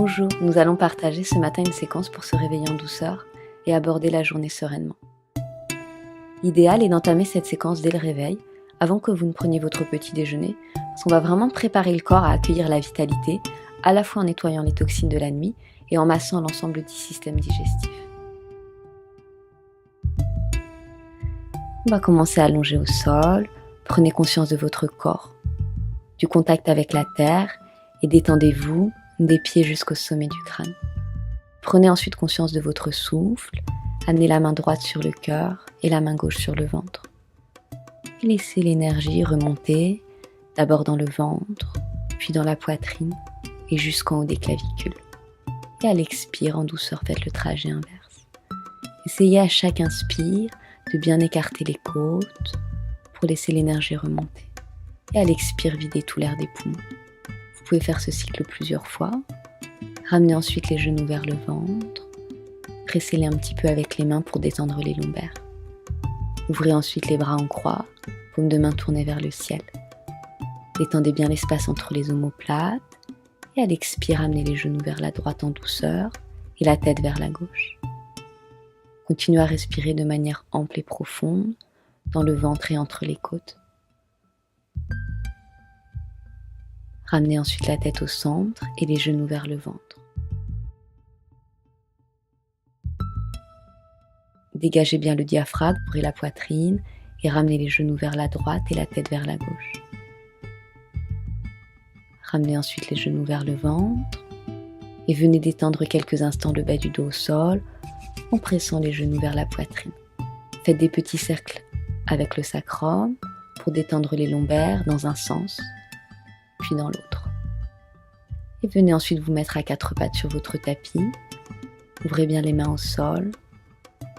Bonjour, nous allons partager ce matin une séquence pour se réveiller en douceur et aborder la journée sereinement. L'idéal est d'entamer cette séquence dès le réveil, avant que vous ne preniez votre petit déjeuner, parce qu'on va vraiment préparer le corps à accueillir la vitalité, à la fois en nettoyant les toxines de la nuit et en massant l'ensemble du système digestif. On va commencer à allonger au sol, prenez conscience de votre corps, du contact avec la terre et détendez-vous des pieds jusqu'au sommet du crâne. Prenez ensuite conscience de votre souffle, amenez la main droite sur le cœur et la main gauche sur le ventre. Et laissez l'énergie remonter, d'abord dans le ventre, puis dans la poitrine et jusqu'en haut des clavicules. Et à l'expire, en douceur, faites le trajet inverse. Essayez à chaque inspire de bien écarter les côtes pour laisser l'énergie remonter. Et à l'expire, videz tout l'air des poumons. Vous pouvez faire ce cycle plusieurs fois. Ramenez ensuite les genoux vers le ventre. Pressez-les un petit peu avec les mains pour détendre les lombaires. Ouvrez ensuite les bras en croix, paume de main tournée vers le ciel. Détendez bien l'espace entre les omoplates. Et à l'expire, amenez les genoux vers la droite en douceur et la tête vers la gauche. Continuez à respirer de manière ample et profonde dans le ventre et entre les côtes. Ramenez ensuite la tête au centre et les genoux vers le ventre. Dégagez bien le diaphragme, ouvrez la poitrine et ramenez les genoux vers la droite et la tête vers la gauche. Ramenez ensuite les genoux vers le ventre et venez détendre quelques instants le bas du dos au sol en pressant les genoux vers la poitrine. Faites des petits cercles avec le sacrum pour détendre les lombaires dans un sens puis dans l'autre. Et venez ensuite vous mettre à quatre pattes sur votre tapis. Ouvrez bien les mains au sol.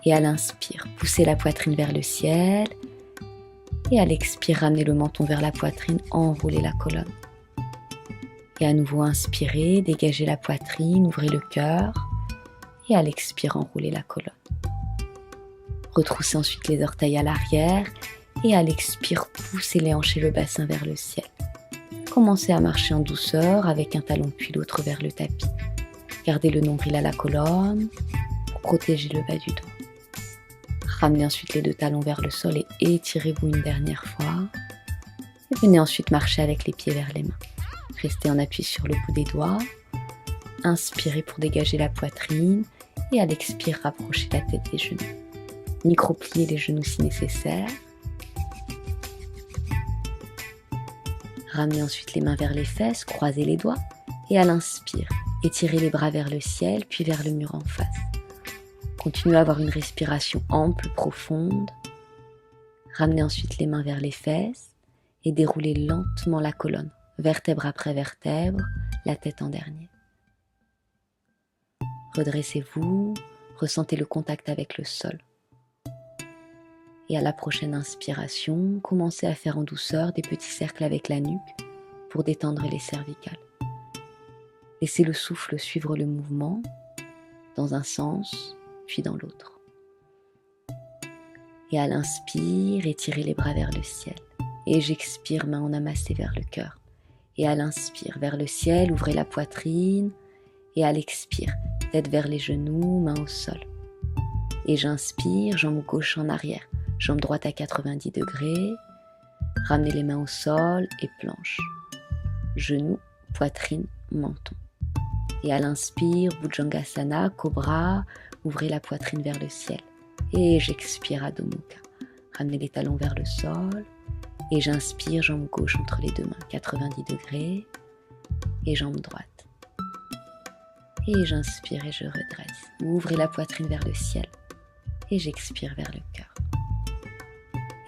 Et à l'inspire, poussez la poitrine vers le ciel. Et à l'expire, ramenez le menton vers la poitrine, enroulez la colonne. Et à nouveau, inspirez, dégagez la poitrine, ouvrez le cœur. Et à l'expire, enroulez la colonne. Retroussez ensuite les orteils à l'arrière. Et à l'expire, poussez les hanches et le bassin vers le ciel. Commencez à marcher en douceur avec un talon puis l'autre vers le tapis. Gardez le nombril à la colonne pour protéger le bas du dos. Ramenez ensuite les deux talons vers le sol et étirez-vous une dernière fois. Et venez ensuite marcher avec les pieds vers les mains. Restez en appui sur le bout des doigts. Inspirez pour dégager la poitrine et à l'expire, rapprochez la tête des genoux. Micro-pliez les genoux si nécessaire. Ramenez ensuite les mains vers les fesses, croisez les doigts et à l'inspire, étirez les bras vers le ciel puis vers le mur en face. Continuez à avoir une respiration ample, profonde. Ramenez ensuite les mains vers les fesses et déroulez lentement la colonne, vertèbre après vertèbre, la tête en dernier. Redressez-vous, ressentez le contact avec le sol. Et à la prochaine inspiration, commencez à faire en douceur des petits cercles avec la nuque pour détendre les cervicales. Laissez le souffle suivre le mouvement dans un sens puis dans l'autre. Et à l'inspire, étirez les bras vers le ciel. Et j'expire, main en amassée vers le cœur. Et à l'inspire, vers le ciel, ouvrez la poitrine. Et à l'expire, tête vers les genoux, main au sol. Et j'inspire, jambe gauche en arrière. Jambe droite à 90 degrés, ramenez les mains au sol et planche. Genoux, poitrine, menton. Et à l'inspire, Bhujangasana, cobra, ouvrez la poitrine vers le ciel. Et j'expire, Adho Mukha. Ramenez les talons vers le sol. Et j'inspire, jambe gauche entre les deux mains, 90 degrés. Et jambe droite. Et j'inspire et je redresse. Ouvrez la poitrine vers le ciel. Et j'expire vers le cœur.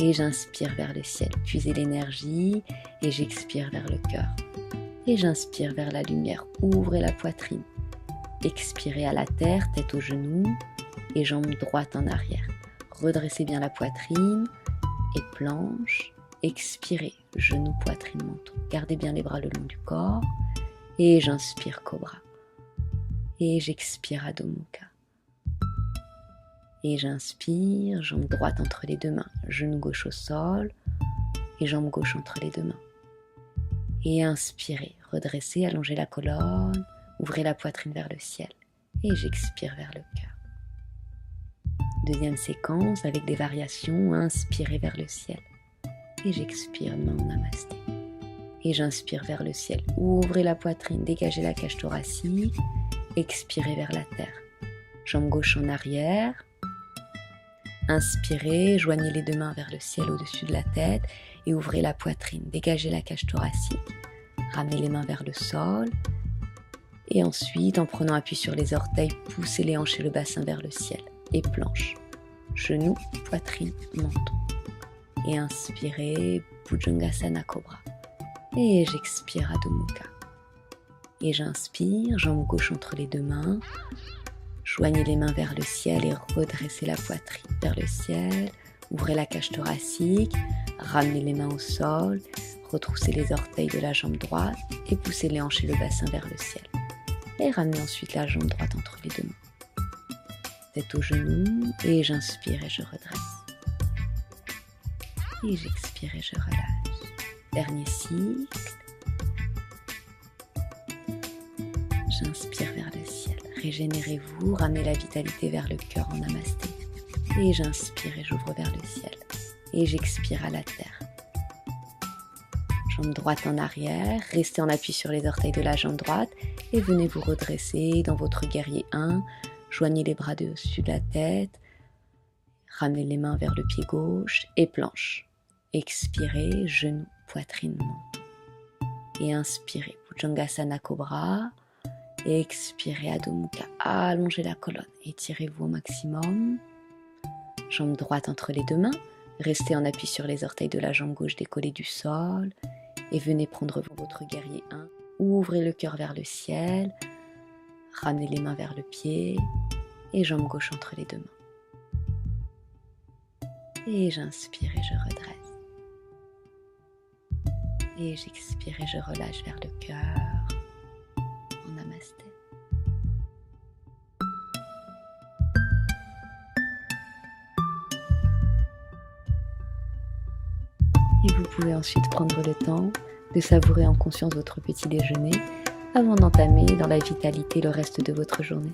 Et j'inspire vers le ciel, puisez l'énergie, et j'expire vers le cœur. Et j'inspire vers la lumière, ouvrez la poitrine. Expirez à la terre, tête aux genoux, et jambe droite en arrière. Redressez bien la poitrine, et planche. Expirez, genoux, poitrine, menton. Gardez bien les bras le long du corps, et j'inspire, cobra. Et j'expire, Adho Mukha. Et j'inspire, jambe droite entre les deux mains, genou gauche au sol et jambe gauche entre les deux mains. Et inspirez, redressez, allongez la colonne, ouvrez la poitrine vers le ciel et j'expire vers le cœur. Deuxième séquence avec des variations, inspirez vers le ciel et j'expire main en namasté. Et j'inspire vers le ciel, ouvrez la poitrine, dégagez la cage thoracique, expirez vers la terre. Jambe gauche en arrière, inspirez, joignez les deux mains vers le ciel au-dessus de la tête et ouvrez la poitrine, dégagez la cage thoracique, ramenez les mains vers le sol et ensuite en prenant appui sur les orteils, poussez les hanches et le bassin vers le ciel et planche, genoux, poitrine, menton. Et inspirez, Bhujangasana Cobra. Et j'expire Adho Mukha. Et j'inspire, jambe gauche entre les deux mains. Joignez les mains vers le ciel et redressez la poitrine vers le ciel. Ouvrez la cage thoracique, ramenez les mains au sol, retroussez les orteils de la jambe droite et poussez les hanches et le bassin vers le ciel. Et ramenez ensuite la jambe droite entre les deux mains. Tête aux genoux et j'inspire et je redresse. Et j'expire et je relâche. Dernier cycle. J'inspire vers le ciel. Régénérez-vous, ramenez la vitalité vers le cœur en namasté. Et j'inspire et j'ouvre vers le ciel. Et j'expire à la terre. Jambe droite en arrière, restez en appui sur les orteils de la jambe droite et venez vous redresser dans votre guerrier 1. Joignez les bras au-dessus de la tête. Ramenez les mains vers le pied gauche et planche. Expirez, genoux, poitrine, menton. Et inspirez, Bhujangasana Cobra. Et expirez, Adho Mukha. Allongez la colonne, étirez-vous au maximum. Jambe droite entre les deux mains. Restez en appui sur les orteils de la jambe gauche décollée du sol. Et venez prendre votre guerrier 1. Ouvrez le cœur vers le ciel. Ramenez les mains vers le pied. Et jambe gauche entre les deux mains. Et j'inspire et je redresse. Et j'expire et je relâche vers le cœur en namasté. Et vous pouvez ensuite prendre le temps de savourer en conscience votre petit déjeuner avant d'entamer dans la vitalité le reste de votre journée.